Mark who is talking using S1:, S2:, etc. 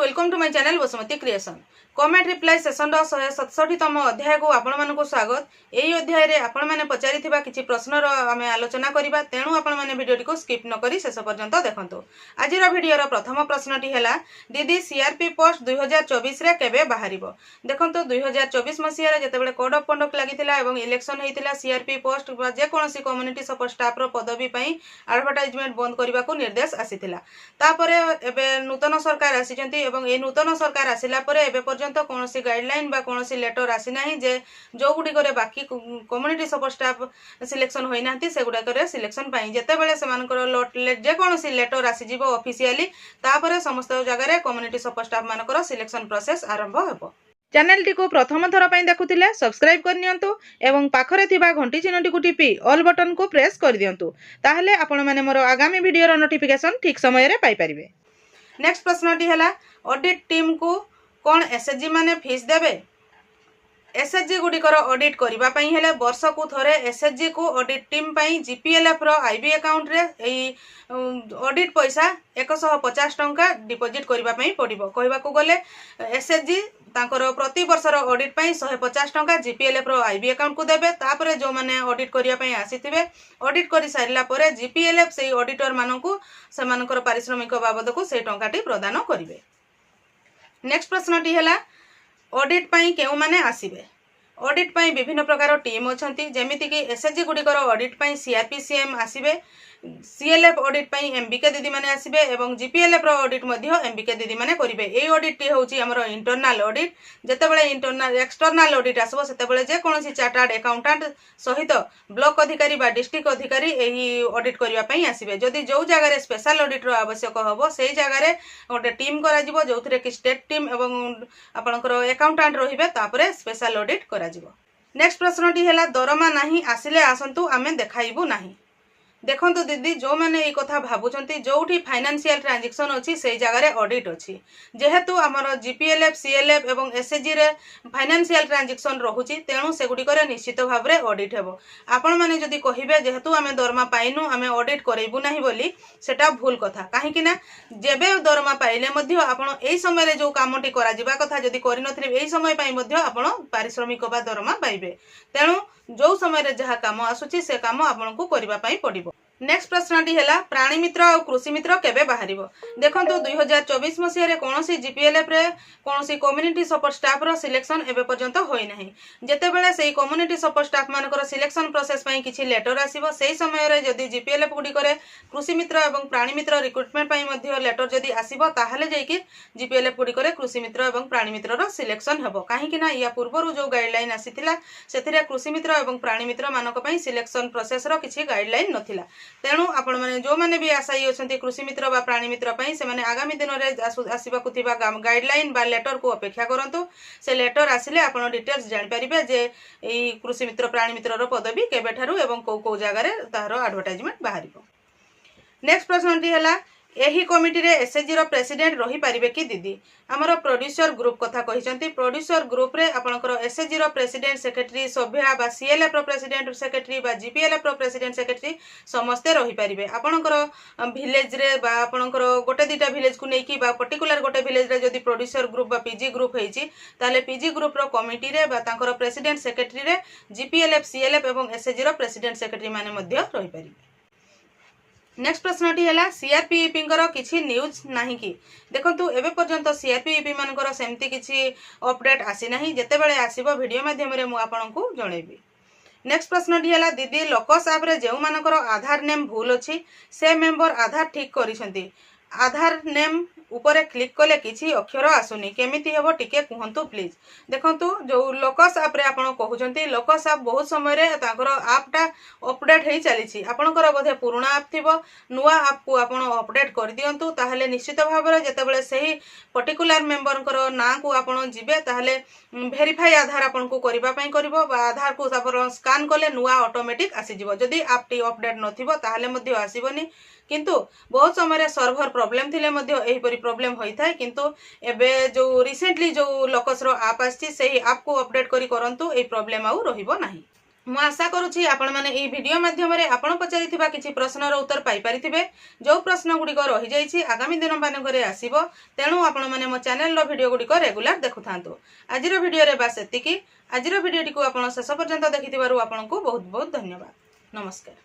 S1: Welcome to my channel Basumati creation. Comment reply session 167तम अध्याय को आपण मानकु स्वागत। एही अध्याय रे आपण माने पचारिथिबा किछि प्रश्नर आमे आलोचना करिबा, तेणु आपण माने वीडियोटी को स्किप न करी शेष पर्यंत देखंतु। आजिर वीडियोर प्रथम प्रश्नटी हैला, दीदी सीआरपी पोस्ट 2024 रे केबे बाहरिबो? देखंतु 2024 मसिया रे जेतेबेले कोड ऑफ कंडक्ट लागिथिला एवं इलेक्शन हेतिला, सीआरपी पोस्ट बा जे कोनोसी कम्युनिटी सपोर्ट स्टाफ रो पदवी पई एडवर्टाइजमेंट बंद करबा को निर्देश आसीथिला। तापरे एबे नूतन सरकार आसीचंती एवं ए नूतन सरकार आसिला परे एबे पर्यंत कोनोसी गाइडलाइन बा कोनोसी लेटर आसी नाही जे जो गुडी करे बाकी कम्युनिटी सपोर्ट स्टाफ सिलेक्शन होई नांती से गुडा करे सिलेक्शन पाई जेतेबेले सेमानकर जे कोनोसी लेटर आसी जीवो ऑफिशियली, तापरे समस्त जगह रे कम्युनिटी सपोर्ट स्टाफ मानकर सिलेक्शन प्रोसेस आरंभ हेबो। चैनल टी को प्रथम थर पई देखुथिले सब्सक्राइब कर नियंतु एवं पाखरे थिबा घंटी चिन्हटी को टिपी ऑल बटन को प्रेस कर दियंतु, ताहले आपण माने मोर आगामी वीडियो रो नोटिफिकेशन ठीक समय रे पाई परिबे। नेक्स्ट प्रश्नटी हैला, ऑडिट टीम को कोन एसएचजी माने फीस देबे? एसएचजी गुडिकर ऑडिट करिबा पई हेले वर्ष को थरे एसएचजी को ऑडिट टीम पई जीपीएलएफ रो आईबी अकाउंट रे एई ऑडिट पैसा 150 टंका डिपॉजिट करिबा पई पडिबो। कहबा को गले एसएचजी तांकर प्रति वर्षर ऑडिट पई 150 टंका जीपीएलएफ रो आईबी अकाउंट को देबे। तापरे जो माने ऑडिट करिया पई आसीथिबे, ऑडिट करि सारिला परे जीपीएलएफ सेई ऑडिटर मानकु सेमानकर पारिश्रमिक बाबद को सेई टंकाटी प्रदान करिवे। नेक्स्ट प्रश्नटी हैला, ऑडिट पई केउ माने आसीबे? ऑडिट पई विभिन्न प्रकार टीम अछंती, जेमिति कि एसएचजी गुडिकर ऑडिट पई सीआरपीसीएम आसीबे, सीएलएफ ऑडिट पई एमबीके दीदी माने आसीबे एवं जीपीएलएफ रो ऑडिट मध्य एमबीके दीदी माने करिवे। एई ऑडिट टी होची हमर इंटरनल ऑडिट। जेतेबेले इंटरनल एक्सटर्नल ऑडिट आसबो सेतेबेले जे कोनोसी चार्टर्ड अकाउंटेंट सहित ब्लॉक अधिकारी बा डिस्ट्रिक्ट अधिकारी एही ऑडिट करिवा पई आसीबे। जदि जो जगह रे स्पेशल ऑडिट रो आवश्यक हबो सेही जगह रे ओटे टीम करा जिवो, जोथरे कि स्टेट टीम एवं आपनकर अकाउंटेंट रहिबे, तापरे स्पेशल ऑडिट करा जिवो। नेक्स्ट प्रश्नटी हैला, दरमा नाही आसिले आसंतु आमे देखाइबु नाही। देखंतु दीदी, जो माने ए कथा भाबुचंती जोठी फाइनेंशियल ट्रांजैक्शन अछि सेही जगह रे ऑडिट अछि, जेहेतु हमर जीपीएलएफ सीएलएफ एवं एसएचजी रे फाइनेंशियल ट्रांजैक्शन रहुची, तेणु से गुडी करे निश्चित भाव रे ऑडिट हेबो। आपण माने जदि कहिबे जेहेतु आमे दरमा पाइनु आमे ऑडिट करैबु नाही बोली, सेटा भूल कथा। काहे कि ना जेबे दरमा पाइले मध्य आपण एई समय रे जो कामटी करा जिबा कथा जदि करि नथिबे एई समय पई मध्य आपण पारिश्रमिक बा दरमा पाइबे। तेणु जो समय रे जहा काम आसुची से काम आपनकु करिबा पई पडिबो। नेक्स्ट प्रश्नटी हैला, प्राणी मित्र और कृषि मित्र केबे बाहरिबो? देखंतु 2024 मसिया रे कोनोसी जीपीएलएफ रे कोनोसी कम्युनिटी सपोर्ट स्टाफ रो सिलेक्शन एबे पर्यंत होई नाही। जेतेबेले सेही कम्युनिटी सपोर्ट स्टाफ मानकर सिलेक्शन प्रोसेस पई किछि लेटर आसीबो, सेही समय रे जदि जीपीएलएफ गुडी करे कृषि मित्र एवं प्राणी मित्र रिक्रुटमेंट पई मध्य लेटर जदि आसीबो, ताहाले जेकी जीपीएलएफ गुडी करे कृषि मित्र एवं प्राणी मित्र रो सिलेक्शन हेबो। काहे कि ना या पूर्वरु जो गाइडलाइन आसीथिला सेथिरे कृषि मित्र एवं प्राणी मित्र मानक पई सिलेक्शन प्रोसेस रो किछि गाइडलाइन नथिला। तेणु आपण माने जो माने भी आशायी अछंती कृषि मित्र बा प्राणी मित्र पई से माने आगामी दिन रे आसीबा को थिबा गाइडलाइन बा लेटर को अपेक्षा करंतु। से लेटर आसिले आपण डिटेल्स जानि परिबे जे एई कृषि मित्र प्राणी मित्र रो पदवी केबे ठारू एवं को जगह रे तारो एडवर्टाइजमेंट बाहरिबो। नेक्स्ट प्रश्नटी हैला, एही कमिटी रे एसएचजी रो प्रेसिडेंट रही पारिबे कि दीदी? हमर प्रोड्यूसर ग्रुप कथा कहिसंती। प्रोड्यूसर ग्रुप रे आपनकर एसएचजी रो प्रेसिडेंट सेक्रेटरी सभ्या बा सीएलएफ रो प्रेसिडेंट सेक्रेटरी बा जीपीएलएफ रो प्रेसिडेंट सेक्रेटरी समस्ते रही पारिबे। आपनकर विलेज रे बा आपनकर गोटे दिटा विलेज को नेकी बा पर्टिकुलर गोटे विलेज रे जदी प्रोड्यूसर ग्रुप बा पीजी ग्रुप हेची, ताले पीजी ग्रुप रो कमिटी रे बा तांकर प्रेसिडेंट सेक्रेटरी रे जीपीएलएफ सीएलएफ एवं एसएचजी रो प्रेसिडेंट सेक्रेटरी माने मध्य रही पारिबे। नेक्स्ट प्रश्नटी हैला, सीआरपीईपी कर किछि न्यूज नाही कि? देखंतु एबे पर्यंत सीआरपीईपी मानकर सेमती किछि अपडेट आसी नाही, जेतेबेले आसीबो वीडियो माध्यम रे मु आपनकु जणैबी। नेक्स्ट प्रश्नटी हैला, दीदी लोकस ऐप रे जेउ मानकर आधार नेम भूल अछि से मेंबर आधार ठीक करिसंती, आधार नेम ऊपर क्लिक कले किछि अक्षर आसुनी, केमिति हेबो टिके कुहंतु प्लीज। देखंतु जो लोकस ऐप रे आपण कहउचंती, लोकस ऐप बहुत समय रे ताकर ऐप टा अपडेट हेई चलीछि। आपनकर बोधे पुराना ऐप थिबो, नुवा ऐप को आपण अपडेट कर दियंतु, ताहले निश्चित भाव रे जेतेबेले सही पर्टिकुलर मेंबरकर ना को आपण जिबे, ताहले वेरीफाई आधार आपण को करिबा पई करबो बा आधार को आपण स्कैन कले नुवा ऑटोमेटिक आसी जिवो। जदि ऐप टी अपडेट नथिबो ताहले मध्य आसीबोनी, किंतु बहुत समय सर्भर प्रॉब्लम थिले मध्य एही परि प्रॉब्लम होई थाए। किंतु एबे जो रिसेंटली जो लोकस रो ऐप आछि सेही ऐप को अपडेट करी करंतु ए प्रॉब्लम आउ रहिबो नाही। ମୁଁ ଆଶା କରୁଛି ଆପଣମାନେ ଏହି ଭିଡ଼ିଓ ମାଧ୍ୟମରେ ଆପଣ ପଚାରିଥିବା କିଛି ପ୍ରଶ୍ନର ଉତ୍ତର ପାଇପାରିଥିବେ। ଯେଉଁ ପ୍ରଶ୍ନଗୁଡ଼ିକ ରହିଯାଇଛି ଆଗାମୀ ଦିନମାନଙ୍କରେ ଆସିବ, ତେଣୁ ଆପଣମାନେ ମୋ ଚ୍ୟାନେଲର ଭିଡ଼ିଓଗୁଡ଼ିକ ରେଗୁଲାର ଦେଖୁଥାନ୍ତୁ। ଆଜିର ଭିଡ଼ିଓରେ ବାସ୍ ଏତିକି। ଆଜିର ଭିଡ଼ିଓଟିକୁ ଆପଣ ଶେଷ ପର୍ଯ୍ୟନ୍ତ ଦେଖିଥିବାରୁ ଆପଣଙ୍କୁ ବହୁତ ବହୁତ ଧନ୍ୟବାଦ। ନମସ୍କାର।